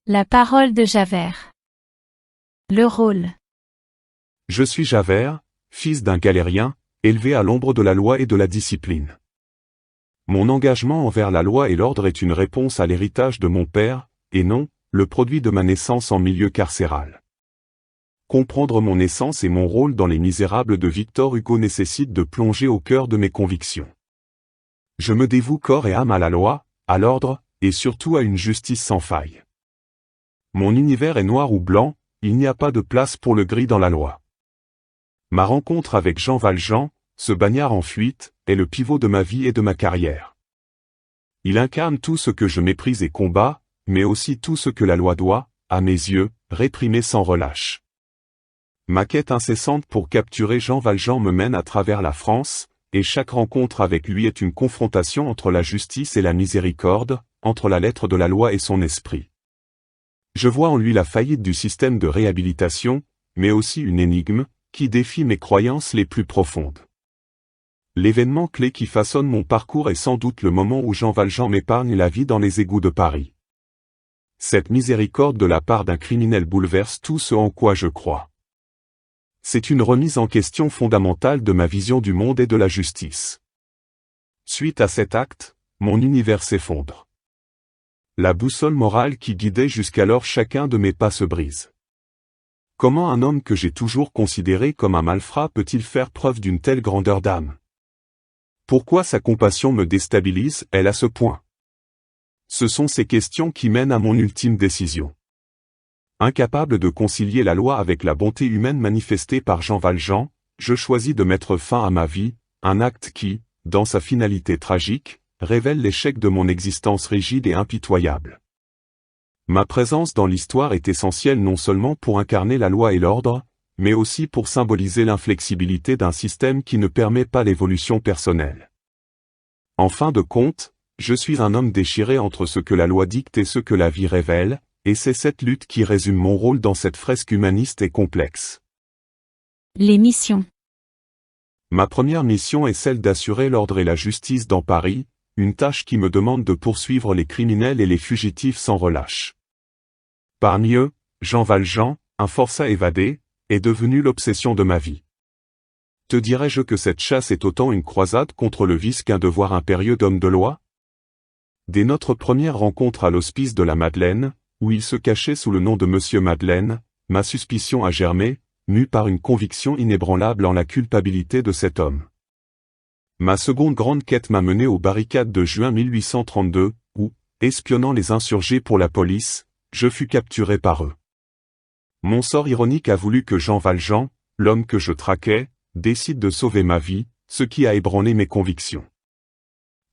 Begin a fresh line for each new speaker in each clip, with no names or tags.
La parole de Javert. Le rôle.
Je suis Javert, fils d'un galérien, élevé à l'ombre de la loi et de la discipline. Mon engagement envers la loi et l'ordre est une réponse à l'héritage de mon père, et non, le produit de ma naissance en milieu carcéral. Comprendre mon essence et mon rôle dans Les Misérables de Victor Hugo nécessite de plonger au cœur de mes convictions. Je me dévoue corps et âme à la loi, à l'ordre, et surtout à une justice sans faille. Mon univers est noir ou blanc, il n'y a pas de place pour le gris dans la loi. Ma rencontre avec Jean Valjean, ce bagnard en fuite, est le pivot de ma vie et de ma carrière. Il incarne tout ce que je méprise et combats, mais aussi tout ce que la loi doit, à mes yeux, réprimer sans relâche. Ma quête incessante pour capturer Jean Valjean me mène à travers la France, et chaque rencontre avec lui est une confrontation entre la justice et la miséricorde, entre la lettre de la loi et son esprit. Je vois en lui la faillite du système de réhabilitation, mais aussi une énigme, qui défie mes croyances les plus profondes. L'événement clé qui façonne mon parcours est sans doute le moment où Jean Valjean m'épargne la vie dans les égouts de Paris. Cette miséricorde de la part d'un criminel bouleverse tout ce en quoi je crois. C'est une remise en question fondamentale de ma vision du monde et de la justice. Suite à cet acte, mon univers s'effondre. La boussole morale qui guidait jusqu'alors chacun de mes pas se brise. Comment un homme que j'ai toujours considéré comme un malfrat peut-il faire preuve d'une telle grandeur d'âme? Pourquoi sa compassion me déstabilise-t-elle à ce point? Ce sont ces questions qui mènent à mon ultime décision. Incapable de concilier la loi avec la bonté humaine manifestée par Jean Valjean, je choisis de mettre fin à ma vie, un acte qui, dans sa finalité tragique, révèle l'échec de mon existence rigide et impitoyable. Ma présence dans l'histoire est essentielle non seulement pour incarner la loi et l'ordre, mais aussi pour symboliser l'inflexibilité d'un système qui ne permet pas l'évolution personnelle. En fin de compte, je suis un homme déchiré entre ce que la loi dicte et ce que la vie révèle, et c'est cette lutte qui résume mon rôle dans cette fresque humaniste et complexe.
Les missions.
Ma première mission est celle d'assurer l'ordre et la justice dans Paris, une tâche qui me demande de poursuivre les criminels et les fugitifs sans relâche. Parmi eux, Jean Valjean, un forçat évadé, est devenu l'obsession de ma vie. Te dirais-je que cette chasse est autant une croisade contre le vice qu'un devoir impérieux d'homme de loi? Dès notre première rencontre à l'hospice de la Madeleine, où il se cachait sous le nom de Monsieur Madeleine, ma suspicion a germé, mue par une conviction inébranlable en la culpabilité de cet homme. Ma seconde grande quête m'a mené aux barricades de juin 1832, où, espionnant les insurgés pour la police, je fus capturé par eux. Mon sort ironique a voulu que Jean Valjean, l'homme que je traquais, décide de sauver ma vie, ce qui a ébranlé mes convictions.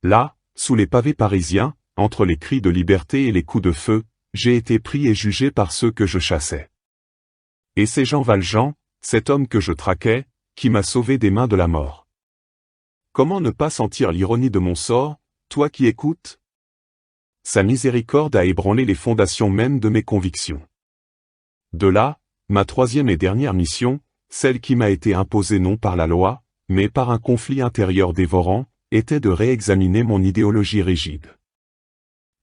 Là, sous les pavés parisiens, entre les cris de liberté et les coups de feu, j'ai été pris et jugé par ceux que je chassais. Et c'est Jean Valjean, cet homme que je traquais, qui m'a sauvé des mains de la mort. Comment ne pas sentir l'ironie de mon sort, toi qui écoutes? Sa miséricorde a ébranlé les fondations mêmes de mes convictions. De là, ma troisième et dernière mission, celle qui m'a été imposée non par la loi, mais par un conflit intérieur dévorant, était de réexaminer mon idéologie rigide.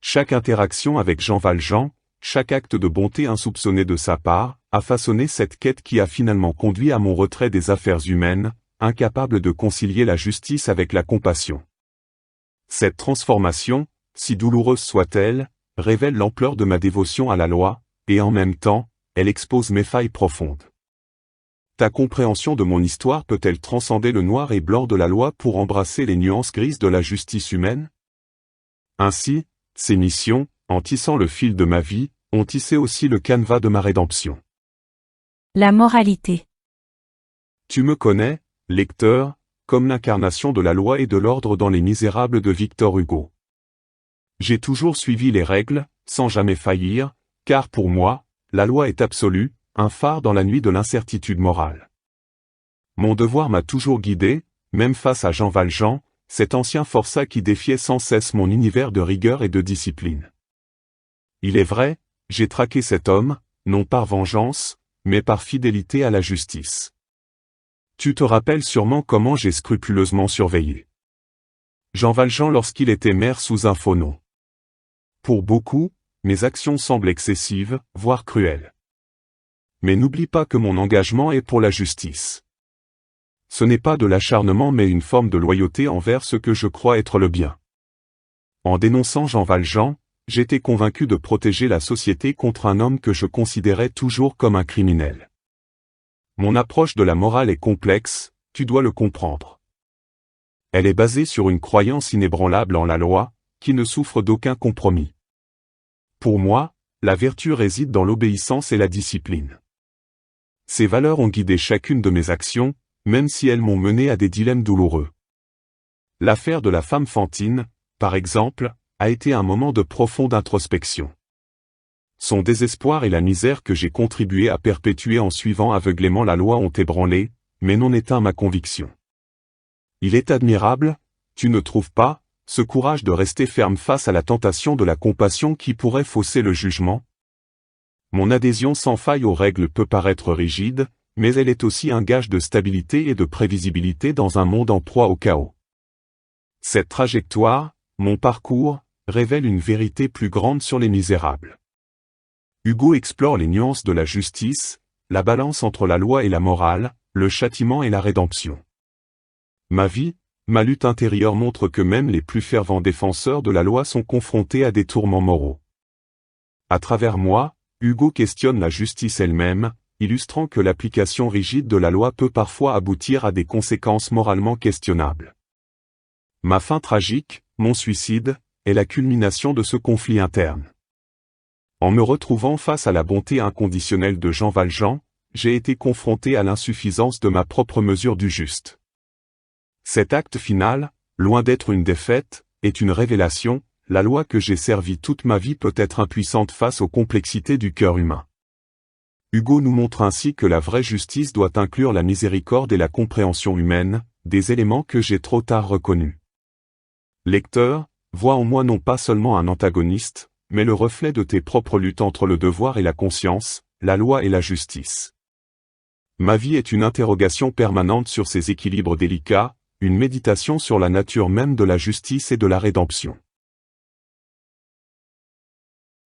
Chaque interaction avec Jean Valjean, chaque acte de bonté insoupçonné de sa part, a façonné cette quête qui a finalement conduit à mon retrait des affaires humaines, incapable de concilier la justice avec la compassion. Cette transformation, si douloureuse soit-elle, révèle l'ampleur de ma dévotion à la loi, et en même temps, elle expose mes failles profondes. Ta compréhension de mon histoire peut-elle transcender le noir et blanc de la loi pour embrasser les nuances grises de la justice humaine? Ainsi, ces missions, en tissant le fil de ma vie, ont tissé aussi le canevas de ma rédemption.
La moralité.
Tu me connais, lecteur, comme l'incarnation de la loi et de l'ordre dans Les Misérables de Victor Hugo. J'ai toujours suivi les règles, sans jamais faillir, car pour moi, la loi est absolue, un phare dans la nuit de l'incertitude morale. Mon devoir m'a toujours guidé, même face à Jean Valjean, cet ancien forçat qui défiait sans cesse mon univers de rigueur et de discipline. Il est vrai, j'ai traqué cet homme, non par vengeance, mais par fidélité à la justice. Tu te rappelles sûrement comment j'ai scrupuleusement surveillé Jean Valjean lorsqu'il était maire sous un faux nom. Pour beaucoup, mes actions semblent excessives, voire cruelles. Mais n'oublie pas que mon engagement est pour la justice. Ce n'est pas de l'acharnement mais une forme de loyauté envers ce que je crois être le bien. En dénonçant Jean Valjean, j'étais convaincu de protéger la société contre un homme que je considérais toujours comme un criminel. Mon approche de la morale est complexe, tu dois le comprendre. Elle est basée sur une croyance inébranlable en la loi, qui ne souffre d'aucun compromis. Pour moi, la vertu réside dans l'obéissance et la discipline. Ces valeurs ont guidé chacune de mes actions, même si elles m'ont mené à des dilemmes douloureux. L'affaire de la femme Fantine, par exemple, a été un moment de profonde introspection. Son désespoir et la misère que j'ai contribué à perpétuer en suivant aveuglément la loi ont ébranlé, mais non éteint ma conviction. Il est admirable, tu ne trouves pas, ce courage de rester ferme face à la tentation de la compassion qui pourrait fausser le jugement? Mon adhésion sans faille aux règles peut paraître rigide, mais elle est aussi un gage de stabilité et de prévisibilité dans un monde en proie au chaos. Cette trajectoire, mon parcours, révèle une vérité plus grande sur les misérables. Hugo explore les nuances de la justice, la balance entre la loi et la morale, le châtiment et la rédemption. Ma vie, ma lutte intérieure montre que même les plus fervents défenseurs de la loi sont confrontés à des tourments moraux. À travers moi, Hugo questionne la justice elle-même, illustrant que l'application rigide de la loi peut parfois aboutir à des conséquences moralement questionnables. Ma fin tragique, mon suicide, est la culmination de ce conflit interne. En me retrouvant face à la bonté inconditionnelle de Jean Valjean, j'ai été confronté à l'insuffisance de ma propre mesure du juste. Cet acte final, loin d'être une défaite, est une révélation, la loi que j'ai servie toute ma vie peut être impuissante face aux complexités du cœur humain. Hugo nous montre ainsi que la vraie justice doit inclure la miséricorde et la compréhension humaine, des éléments que j'ai trop tard reconnus. Lecteur, vois en moi non pas seulement un antagoniste, mais le reflet de tes propres luttes entre le devoir et la conscience, la loi et la justice. Ma vie est une interrogation permanente sur ces équilibres délicats, une méditation sur la nature même de la justice et de la rédemption.